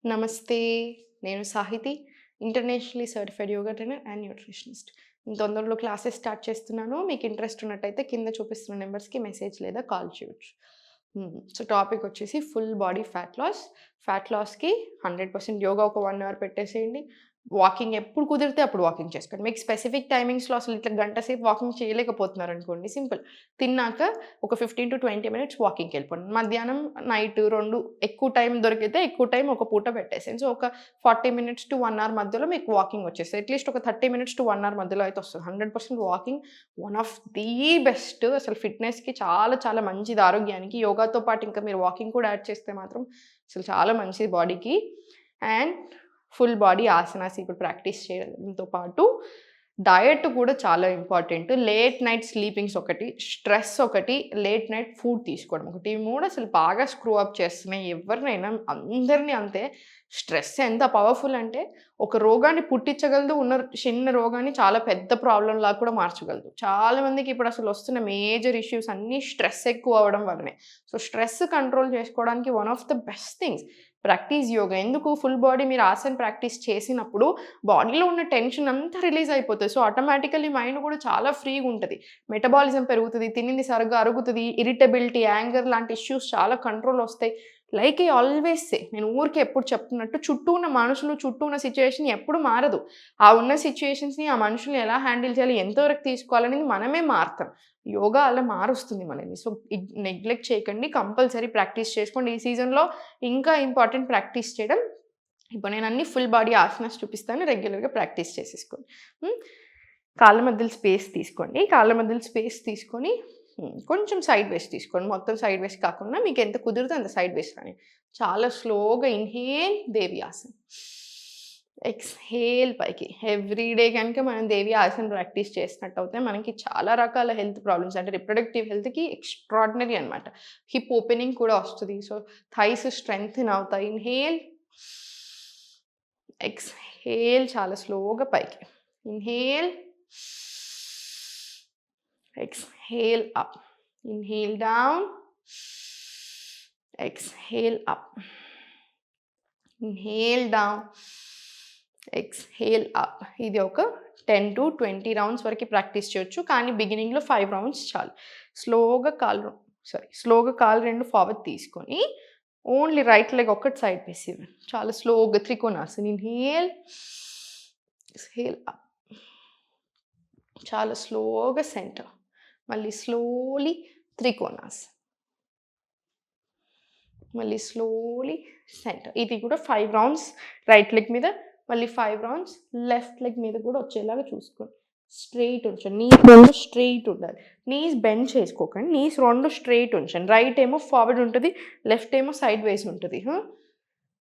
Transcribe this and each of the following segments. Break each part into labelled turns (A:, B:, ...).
A: నమస్తే. నేను Sahithi. Internationally certified yoga trainer and nutritionist. తొందరలో క్లాసెస్ స్టార్ట్ చేస్తున్నాను. మీకు ఇంట్రెస్ట్ ఉన్నట్టయితే కింద చూపిస్తున్న నెంబర్స్‌కి మెసేజ్ లేదా కాల్ చేయొచ్చు. సో, టాపిక్ వచ్చేసి full body fat loss. Fat లాస్‌కి 100% యోగా ఒక 1 అవర్ పెట్టేసేయండి. వాకింగ్ ఎప్పుడు కుదిరితే అప్పుడు వాకింగ్ చేసుకోండి. మీకు స్పెసిఫిక్ టైమింగ్స్‌లో అసలు ఇట్లా గంట సేపు వాకింగ్ చేయలేకపోతున్నారనుకోండి, సింపుల్. తిన్నాక ఒక 15-20 మినిట్స్ వాకింగ్‌కెళ్ళిపోండి. మధ్యాహ్నం, నైట్ 2 ఎక్కువ టైం దొరికితే ఎక్కువ టైం ఒక పూట పెట్టేసేయండి. సో, ఒక 40 మినిట్స్ టు 1 అవర్ మధ్యలో మీకు వాకింగ్ వచ్చేస్తది. అట్‌లీస్ట్ ఒక 30 మినిట్స్ టు 1 అవర్ మధ్యలో అయితే వస్తది. 100% walking one of the best. అసలు ఫిట్‌నెస్‌కి చాలా చాలా మంచిది ఆరోగ్యానికి. యోగాతో పాటు ఇంకా మీరు వాకింగ్ కూడా యాడ్ చేస్తే మాత్రం అసలు చాలా మంచిది బాడీకి. అండ్ ఫుల్ బాడీ ఆసనాస్ ఇప్పుడు ప్రాక్టీస్ చేయడంతో పాటు డయట్ కూడా చాలా ఇంపార్టెంట్. లేట్ నైట్ స్లీపింగ్స్ ఒకటి, స్ట్రెస్ ఒకటి, లేట్ నైట్ ఫుడ్ తీసుకోవడం ఒకటి. ఇవి 3 అసలు బాగా స్క్రూ అప్ చేస్తున్నాయి ఎవరినైనా, అందరిని అంతే. స్ట్రెస్ ఎంత పవర్‌ఫుల్ అంటే ఒక రోగాన్ని పుట్టించగలదు, ఉన్న చిన్న రోగాన్ని చాలా పెద్ద ప్రాబ్లమ్‌లాగా కూడా మార్చగలదు. చాలా మందికి ఇప్పుడు అసలు వస్తున్న మేజర్ ఇష్యూస్ అన్నీ స్ట్రెస్ ఎక్కువ అవ్వడం వల్లనే. సో, స్ట్రెస్ కంట్రోల్ చేసుకోవడానికి one of the best things practice yoga. ఎందుకు? ఫుల్ బాడీ మీరు ఆసన ప్రాక్టీస్ చేసినప్పుడు బాడీలో ఉన్న టెన్షన్ అంతా రిలీజ్ అయిపోతది. సో, ఆటోమేటికల్లీ మైండ్ కూడా చాలా ఫ్రీగా ఉంటది. మెటబాలిజం పెరుగుతది, తినింది సరిగ్గా అరుగుతది, ఇరిటబిలిటీ, యాంగర్ లాంటి ఇష్యూస్ చాలా కంట్రోల్ వస్తాయి. లైక్ ఐ ఆల్వేస్ సే, నేను ఊరికే ఎప్పుడు చెప్తున్నట్టు, చుట్టూ ఉన్న మనుషులు, చుట్టూ ఉన్న సిట్యుయేషన్ ఎప్పుడు మారదు. ఆ ఉన్న సిట్యుయేషన్స్‌ని, ఆ మనుషుల్ని ఎలా హ్యాండిల్ చేయాలి, ఎంతవరకు తీసుకోవాలనేది మనమే మారుతాం. యోగా అలా మారుస్తుంది మనల్ని. సో, నెగ్లెక్ట్ చేయకండి. కంపల్సరీ ప్రాక్టీస్ చేసుకోండి. ఈ సీజన్‌లో ఇంకా ఇంపార్టెంట్ ప్రాక్టీస్ చేయడం. ఇప్పుడు నేను అన్ని ఫుల్ బాడీ ఆసనాస్ చూపిస్తాను. రెగ్యులర్‌గా ప్రాక్టీస్ చేసేసుకోండి. హ్మ్. కాళ్ళ మధ్యలో స్పేస్ తీసుకోండి. కాళ్ళ మధ్యలో స్పేస్ తీసుకొని కొంచెం సైడ్ వేస్ తీసుకోండి. మొత్తం సైడ్ వేస్ కాకుండా మీకు ఎంత కుదిరితే అంత సైడ్ వేస్ రాని. చాలా స్లోగా ఇన్‌హేల్ దేవి ఆసన్. ఎక్స్‌హేల్ పైకి. ఎవ్రీ డే గనుక మనం దేవి ఆసన్ ప్రాక్టీస్ చేసినట్టయితే మనకి చాలా రకాల హెల్త్ ప్రాబ్లమ్స్ అంటే రిప్రొడక్టివ్ హెల్త్‌కి ఎక్స్‌ట్రార్డినరీ అనమాట. హిప్ ఓపెనింగ్ కూడా వస్తది. సో, థైస్ స్ట్రెంథెన్ అవుతాయి. ఇన్‌హేల్, ఎక్స్‌హేల్ చాలా స్లోగా పైకి. Inhale, exhale up, inhale down, exhale up, inhale down, exhale up. ఇది ఒక 10-20 రౌండ్స్ వరకు ప్రాక్టీస్ చేయొచ్చు. కానీ బిగినింగ్‌లో 5 రౌండ్స్ చాలు. స్లోగా కాళ్ళు 2 ఫార్వర్డ్ తీసుకొని ఓన్లీ రైట్ లెగ్ ఒక్కటి సైడ్ వేసి ఇవ్వండి. చాలా స్లోగా త్రికోణాసన్. Inhale, exhale up. చాలా స్లోగా సెంటర్. మళ్ళీ స్లోలీ త్రికోణాసన్. మళ్ళీ స్లోలీ సెంటర్. ఇది కూడా 5 రౌండ్స్ రైట్ లెగ్ మీద, మళ్ళీ 5 రౌండ్స్ లెఫ్ట్ లెగ్ మీద కూడా వచ్చేలాగా చూసుకోండి. స్ట్రెయిట్ ఉంచండి. నీస్ 2 స్ట్రెయిట్ ఉండాలి. నీస్ బెండ్ చేసుకోకండి. నీస్ 2 స్ట్రెయిట్ ఉంచండి. రైట్ ఏమో ఫార్వర్డ్ ఉంటుంది, లెఫ్ట్ ఏమో సైడ్ వేస్ ఉంటుంది.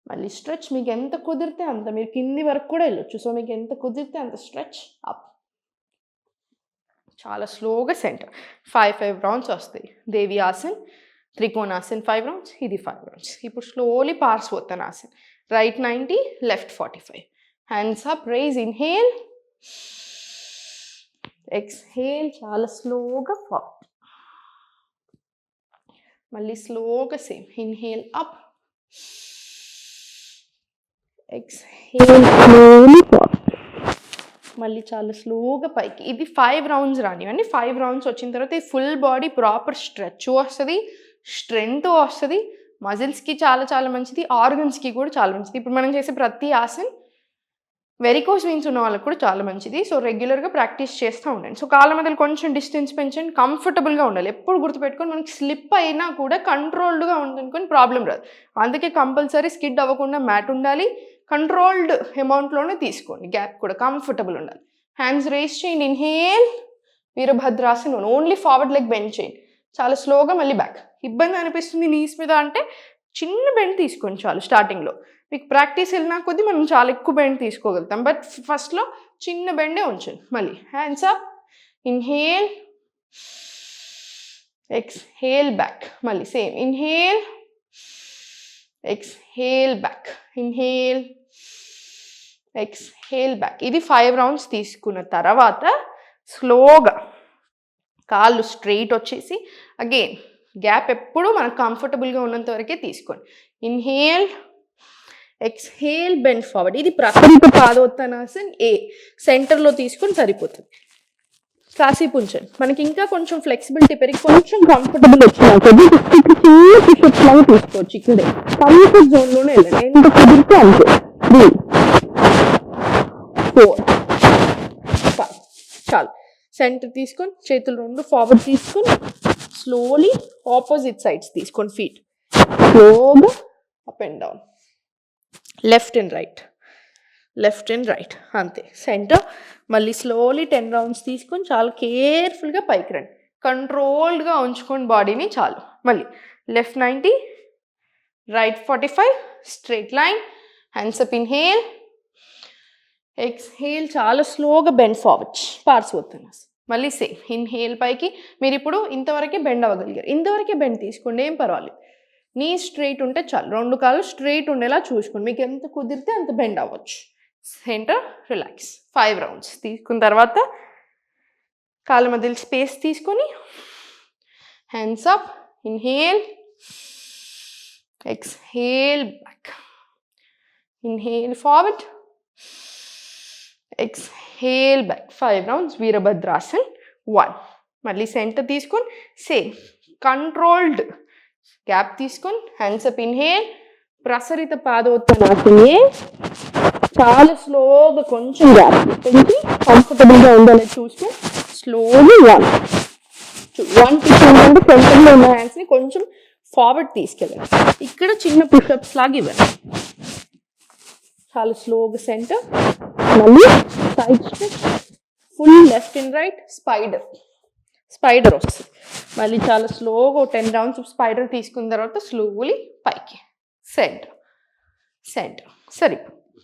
A: మళ్ళీ స్ట్రెచ్ మీకు ఎంత కుదిరితే అంత. మీరు కింది వరకు కూడా వెళ్ళొచ్చు. సో, మీకు ఎంత కుదిరితే అంత స్ట్రెచ్ అప్. చాలా స్లోగా సెంటర్. 5 రౌండ్స్ వస్తాయి. దేవి ఆసన్, త్రికోణాసన్ 5 రౌండ్స్, ఇది 5 రౌండ్స్. ఇప్పుడు slowly Parsvottanasan. Right 90, left 45. Hands up, raise, inhale, exhale చాలా స్లోగా ఫార్వర్డ్. మళ్ళీ స్లోగా same. Inhale up, exhale slowly forward. మళ్ళీ చాలా స్లోగా పైకి. ఇది 5 రౌండ్స్ రానివ్వండి. 5 రౌండ్స్ వచ్చిన తర్వాత ఈ ఫుల్ బాడీ ప్రాపర్ స్ట్రెచ్ వస్తుంది, స్ట్రెంగ్త్ వస్తుంది. మజిల్స్కి చాలా చాలా మంచిది, ఆర్గన్స్కి కూడా చాలా మంచిది. ఇప్పుడు మనం చేసే ప్రతి ఆసన్ వెరికోస్ వెయిన్స్ ఉన్న వాళ్ళకి కూడా చాలా మంచిది. సో, రెగ్యులర్గా ప్రాక్టీస్ చేస్తూ ఉండండి. సో, కాళ్ళ మధ్యలో కొంచెం డిస్టెన్స్ పెంచండి. కంఫర్టబుల్గా ఉండాలి. ఎప్పుడు గుర్తుపెట్టుకొని మనకి స్లిప్ అయినా కూడా కంట్రోల్డ్గా ఉందనుకొని ప్రాబ్లం రాదు. అందుకే కంపల్సరీ స్కిడ్ అవ్వకుండా మ్యాట్ ఉండాలి. కంట్రోల్డ్ అమౌంట్లోనే తీసుకోండి. గ్యాప్ కూడా కంఫర్టబుల్ ఉండాలి. హ్యాండ్స్ రేస్ చేయండి. Inhale, Virabhadrasan. Only forward leg bend చేయండి. చాలా స్లోగా మళ్ళీ బ్యాక్. ఇబ్బంది అనిపిస్తుంది నీస్ మీద అంటే చిన్న బెండ్ తీసుకోండి చాలు. స్టార్టింగ్లో మీకు ప్రాక్టీస్ వెళ్ళినా కొద్దీ మనం చాలా ఎక్కువ బెండ్ తీసుకోగలుగుతాం. బట్ ఫస్ట్లో చిన్న బెండే ఉంచండి. మళ్ళీ hands up, inhale, exhale back. మళ్ళీ same. Inhale, exhale back. Inhale, exhale back. ఇది 5 రౌండ్స్ తీసుకున్న తర్వాత స్లోగా కాళ్ళు స్ట్రెయిట్ వచ్చేసి అగైన్ గ్యాప్ ఎప్పుడు మనకు కంఫర్టబుల్గా ఉన్నంత వరకే తీసుకోండి. Inhale, exhale bend forward. ఇది ప్రసరిత పాదోత్తనాసన్ ఏ. సెంటర్లో తీసుకొని సరిపోతుంది. కాసేపు ఉంచండి. మనకి ఇంకా కొంచెం ఫ్లెక్సిబిలిటీ పెరిగి కొంచెం కంఫర్టబుల్ వచ్చినా కొద్ది చిన్న పుషప్స్ లాగా తీసుకోవచ్చు. ఇక్కడే కంఫర్ట్ జోన్లోనే వెళ్ళండి. ఎంత కుదిరితే అంతే. 3 4 5 చాలు. సెంటర్ తీసుకొని చేతులు రెండు ఫార్వర్డ్ తీసుకొని స్లోలీ ఆపోజిట్ సైడ్స్ తీసుకొని ఫీట్ స్లోగా up and down, left and right, left and right, అంతే. సెంటర్ మళ్ళీ స్లోలీ 10 రౌండ్స్ తీసుకొని చాలా కేర్ఫుల్గా పైకి రండి. కంట్రోల్డ్గా ఉంచుకోండి బాడీని. చాలు. మళ్ళీ left 90, right 45, straight line, hands up, inhale, exhale, చాలా స్లోగా బెండ్ ఫార్వర్డ్, పార్శ్వోత్తనాసన్. మళ్ళీ సేమ్ ఇన్హేల్ పైకి. మీరు ఇప్పుడు ఇంతవరకే బెండ్ అవ్వగలిగారు, ఇంతవరకే బెండ్ తీసుకోండి, ఏం పర్వాలేదు. నీ స్ట్రైట్ ఉంటే చాలు, 2 కాళ్ళు స్ట్రైట్ ఉండేలా చూసుకోండి. మీకు ఎంత కుదిరితే అంత బెండ్ అవ్వచ్చు. Centre relax. 5 రౌండ్స్ తీసుకున్న తర్వాత కాళ్ళ మధ్యలో స్పేస్ తీసుకొని hands up, inhale, exhale back, inhale forward, exhale back. 5 rounds Virabhadrasan 1. మళ్ళీ సెంటర్ తీసుకొని సేమ్ కంట్రోల్డ్ గ్యాప్ తీసుకొని hands up, inhale, Prasarita Padottanasan A. చాలా స్లోగా కొంచెం గ్యాప్ పెంచి కంఫర్టబుల్గా ఉండాలని చూస్తూ స్లోలీ 1 2 అంటే సెంటర్లో ఉన్న హ్యాండ్స్ని కొంచెం ఫార్వర్డ్ తీసుకెళ్ళండి. ఇక్కడ చిన్న పుషప్స్ లాగా ఇవ్వండి. చాలా స్లోగా సెంటర్, మళ్ళీ side stretch, full left and right, spider వస్తుంది. మళ్ళీ చాలా స్లోగా 10 రౌండ్స్ స్పైడర్ తీసుకున్న తర్వాత స్లోలీ పైకి, సెంటర్ సరే.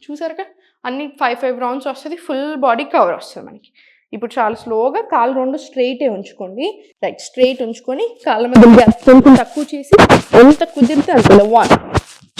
A: చూసారుగా అన్ని 5 రౌండ్స్ వస్తుంది, ఫుల్ బాడీ కవర్ వస్తుంది మనకి. ఇప్పుడు చాలా స్లోగా కాళ్ళు 2 స్ట్రైటే ఉంచుకోండి. రైట్ స్ట్రైట్ ఉంచుకొని కాళ్ళ మధ్య కొంచెం తక్కువ చేసి ఎంత కుదిరితే అంత 1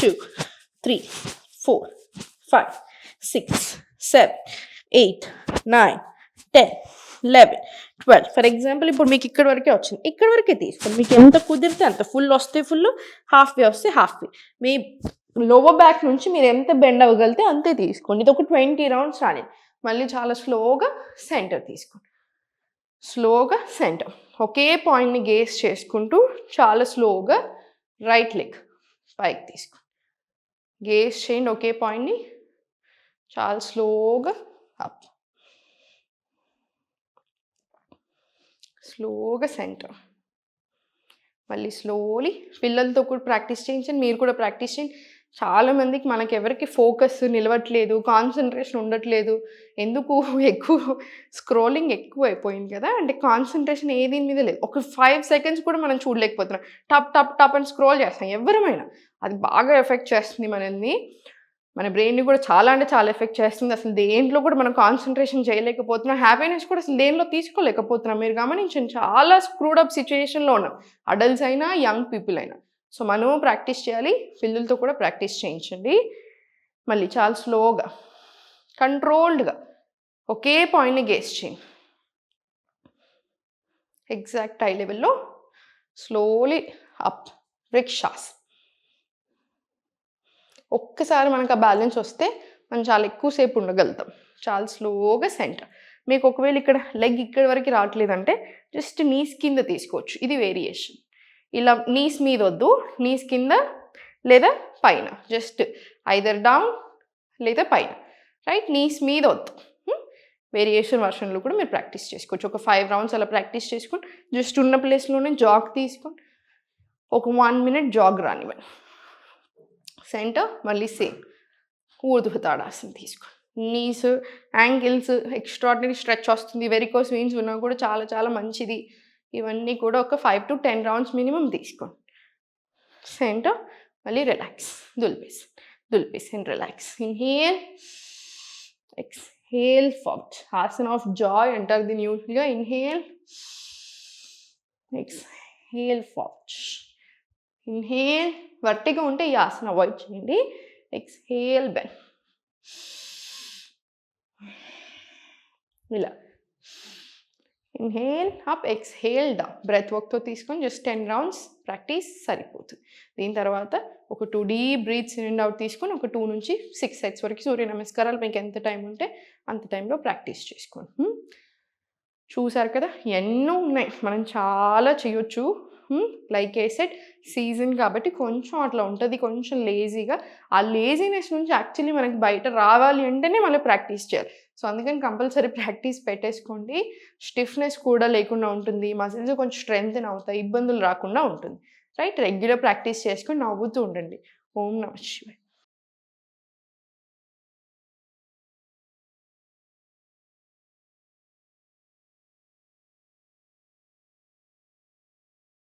A: 2 3 4 5 6 7 8 9 10 11 12. ఫర్ ఎగ్జాంపుల్ ఇప్పుడు మీకు ఇక్కడ వరకే వచ్చింది, ఇక్కడ వరకే తీసుకోండి. మీకు ఎంత కుదిరితే అంత. ఫుల్ వస్తే ఫుల్, హాఫ్ వే వస్తే హాఫ్ వే. మీ లోవర్ బ్యాక్ నుంచి మీరు ఎంత బెండ్ అవ్వగలితే అంతే తీసుకోండి. ఇది ఒక 20 రౌండ్స్ రాని. మళ్ళీ చాలా స్లోగా సెంటర్ తీసుకోండి. స్లోగా సెంటర్ ఒకే పాయింట్ని గేస్ చేసుకుంటూ చాలా స్లోగా రైట్ లెగ్ పైకి తీసుకోండి. గేస్ చేయండి ఒకే పాయింట్ని. చాలా స్లోగా అప్, స్లోగా సెంటర్. మళ్ళీ స్లోలీ పిల్లలతో కూడా ప్రాక్టీస్ చేయించండి, మీరు కూడా ప్రాక్టీస్ చేయండి. చాలామందికి మనకి ఎవరికి ఫోకస్ నిలవట్లేదు, కాన్సన్ట్రేషన్ ఉండట్లేదు. ఎందుకు? ఎక్కువ స్క్రోలింగ్ ఎక్కువ అయిపోయింది కదా. అంటే కాన్సన్ట్రేషన్ ఏది మీద లేదు. ఒక 5 సెకండ్స్ కూడా మనం చూడలేకపోతున్నాం. టప్ టప్ టప్ అని స్క్రోల్ చేస్తాం ఎవరమైనా. అది బాగా ఎఫెక్ట్ చేస్తుంది మనల్ని, మన బ్రెయిన్ని కూడా చాలా అంటే చాలా ఎఫెక్ట్ చేస్తుంది. అసలు దేంట్లో కూడా మనం కాన్సన్ట్రేషన్ చేయలేకపోతున్నాం. హ్యాపీనెస్ కూడా అసలు దేనిలో తీసుకోలేకపోతున్నాం. మీరు గమనించండి, చాలా స్క్రూడప్ సిచ్యుయేషన్లో ఉన్నాం, అడల్ట్స్ అయినా యంగ్ పీపుల్ అయినా. సో మనం ప్రాక్టీస్ చేయాలి, పిల్లలతో కూడా ప్రాక్టీస్ చేయించండి. మళ్ళీ చాలా స్లోగా కంట్రోల్డ్గా ఒకే పాయింట్ని గేస్ చేయండి. ఎగ్జాక్ట్ ఐ లెవెల్లో స్లోలీ అప్, వృక్షాస్. ఒక్కసారి మనకు ఆ బ్యాలెన్స్ వస్తే మనం చాలా ఎక్కువసేపు ఉండగలుగుతాం. చాలా స్లోగా సెంటర్. మీకు ఒకవేళ ఇక్కడ లెగ్ ఇక్కడ వరకు రావట్లేదంటే జస్ట్ నీస్ కింద తీసుకోవచ్చు. ఇది వేరియేషన్. ఇలా నీస్ మీద వద్దు, నీస్ కింద లేదా పైన, జస్ట్ ఐదర్ డౌన్ లేదా పైన. రైట్, నీస్ మీద వద్దు. వేరియేషన్ వర్షన్లో కూడా మీరు ప్రాక్టీస్ చేసుకోవచ్చు. ఒక 5 రౌండ్స్ అలా ప్రాక్టీస్ చేసుకొని జస్ట్ ఉన్న ప్లేస్లోనే జాగ్ తీసుకొని ఒక 1 మినిట్ జాగ్ రానివ్వండి. సెంటర్ మళ్ళీ సేమ్ ఊర్ధ్వతాడాసనం తీసుకోండి. నీస్, యాంకిల్స్ ఎక్స్ట్రాడినరీ స్ట్రెచ్ వస్తుంది. వెరికోస్ వెయిన్స్ ఉన్నా కూడా చాలా చాలా మంచిది. ఇవన్నీ కూడా ఒక 5 to 10 రౌండ్స్ మినిమం తీసుకోండి. సెంటర్ మళ్ళీ రిలాక్స్, దుల్పేసి relax. Inhale, exhale forward. Asana of joy అంటారు దీన్ని యూజువల్గా. Inhale, exhale forward. ఇన్హేల్, వర్టిగా ఉంటే ఈ ఆసన అవాయిడ్ చేయండి. Exhale bend. ఇలా inhale up, exhale down. Breath వర్క్తో తీసుకొని జస్ట్ 10 రౌండ్స్ ప్రాక్టీస్ సరిపోతుంది. దీని తర్వాత ఒక 2 deep breaths in and out తీసుకొని ఒక 2 నుంచి 6 సెట్స్ వరకు సూర్య నమస్కారాలు మీకు ఎంత టైం ఉంటే అంత టైంలో ప్రాక్టీస్ చేసుకోండి. చూసారు కదా, ఎన్నో ఉన్నాయి, మనం చాలా చేయొచ్చు. లైక్ ఏ సెట్ సీజన్ కాబట్టి కొంచెం అట్లా ఉంటుంది, కొంచెం లేజీగా. ఆ లేజీనెస్ నుంచి యాక్చువల్లీ మనకి బయట రావాలి అంటేనే మళ్ళీ ప్రాక్టీస్ చేయాలి. సో అందుకని కంపల్సరీ ప్రాక్టీస్ పెట్టేసుకోండి. స్టిఫ్నెస్ కూడా లేకుండా ఉంటుంది, మజిల్స్ కొంచెం స్ట్రెంగ్తెన్ అవుతాయి, ఇబ్బందులు రాకుండా ఉంటుంది. రైట్, రెగ్యులర్ ప్రాక్టీస్ చేసుకొని నవ్వుతూ ఉండండి. ఓం నమః శివాయ.